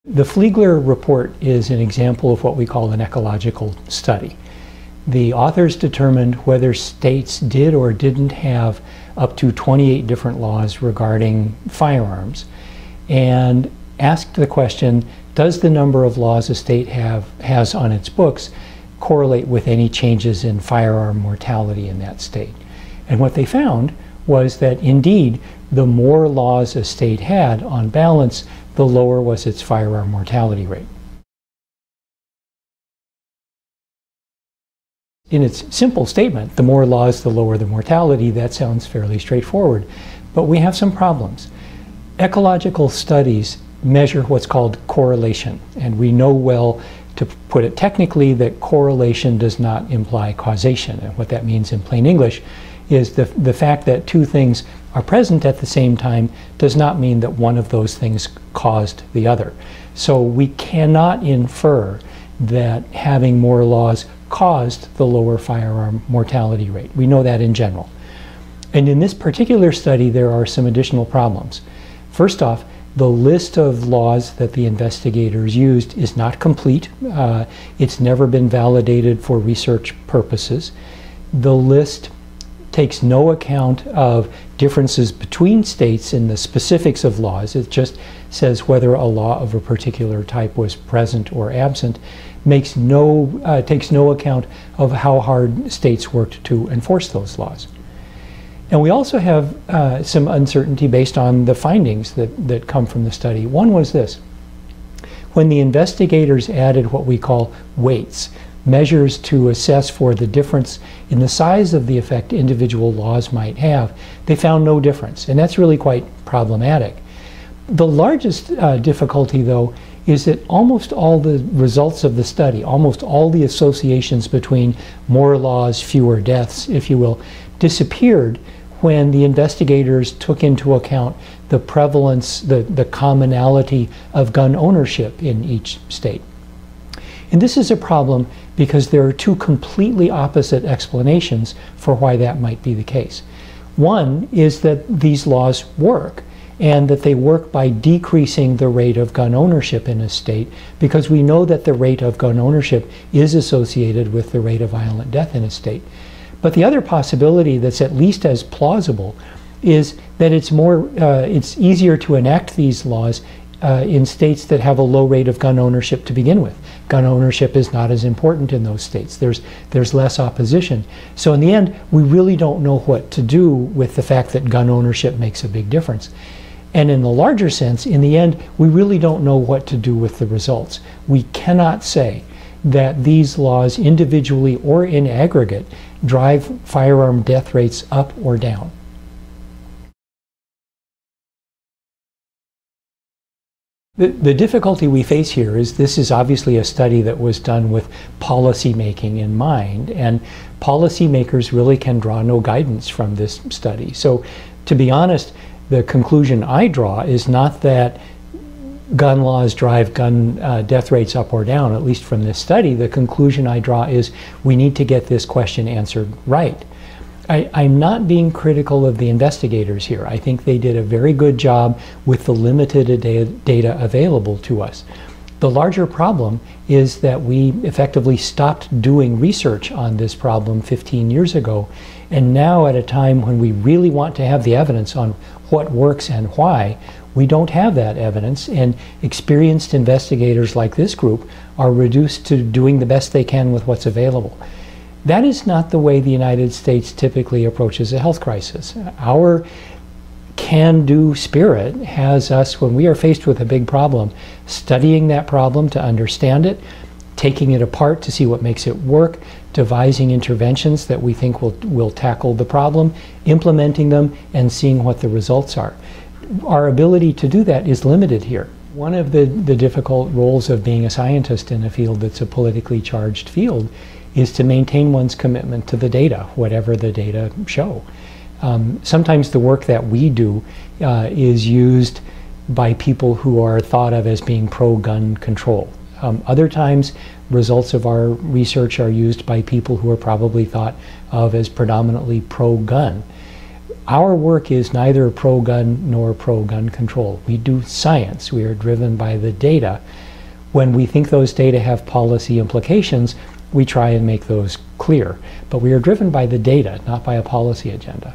The Fleegler report is an example of what we call an ecological study. The authors determined whether states did or didn't have up to 28 different laws regarding firearms and asked the question, does the number of laws a state has on its books correlate with any changes in firearm mortality in that state? And what they found was that indeed, the more laws a state had, on balance, the lower was its firearm mortality rate. In its simple statement, the more laws, the lower the mortality, that sounds fairly straightforward. But we have some problems. Ecological studies measure what's called correlation, and we know well, to put it technically, that correlation does not imply causation. And what that means in plain English is the fact that two things are present at the same time does not mean that one of those things caused the other. So we cannot infer that having more laws caused the lower firearm mortality rate. We know that in general. And in this particular study, there are some additional problems. First off, the list of laws that the investigators used is not complete. It's never been validated for research purposes. The list takes no account of differences between states in the specifics of laws. It just says whether a law of a particular type was present or absent. Takes no account of how hard states worked to enforce those laws. And we also have some uncertainty based on the findings that come from the study. One was this: when the investigators added what we call weights, measures to assess for the difference in the size of the effect individual laws might have, they found no difference, and that's really quite problematic. The largest difficulty, though, is that almost all the results of the study, almost all the associations between more laws, fewer deaths, if you will, disappeared when the investigators took into account the prevalence, the commonality of gun ownership in each state. And this is a problem because there are two completely opposite explanations for why that might be the case. One is that these laws work, and that they work by decreasing the rate of gun ownership in a state, because we know that the rate of gun ownership is associated with the rate of violent death in a state. But the other possibility that's at least as plausible is that it's easier to enact these laws in states that have a low rate of gun ownership to begin with. Gun ownership is not as important in those states. There's less opposition. So in the end, we really don't know what to do with the fact that gun ownership makes a big difference. And in the larger sense, in the end, we really don't know what to do with the results. We cannot say that these laws, individually or in aggregate, drive firearm death rates up or down. The difficulty we face here is this is obviously a study that was done with policy making in mind, and policymakers really can draw no guidance from this study. So, to be honest, the conclusion I draw is not that gun laws drive gun death rates up or down, at least from this study. The conclusion I draw is we need to get this question answered right. I'm not being critical of the investigators here. I think they did a very good job with the limited data available to us. The larger problem is that we effectively stopped doing research on this problem 15 years ago, and now at a time when we really want to have the evidence on what works and why, we don't have that evidence, and experienced investigators like this group are reduced to doing the best they can with what's available. That is not the way the United States typically approaches a health crisis. Our can-do spirit has us, when we are faced with a big problem, studying that problem to understand it, taking it apart to see what makes it work, devising interventions that we think will tackle the problem, implementing them, and seeing what the results are. Our ability to do that is limited here. One of the difficult roles of being a scientist in a field that's a politically charged field is to maintain one's commitment to the data, whatever the data show. Sometimes the work that we do is used by people who are thought of as being pro-gun control. Other times, results of our research are used by people who are probably thought of as predominantly pro-gun. Our work is neither pro-gun nor pro-gun control. We do science. We are driven by the data. When we think those data have policy implications, we try and make those clear. But we are driven by the data, not by a policy agenda.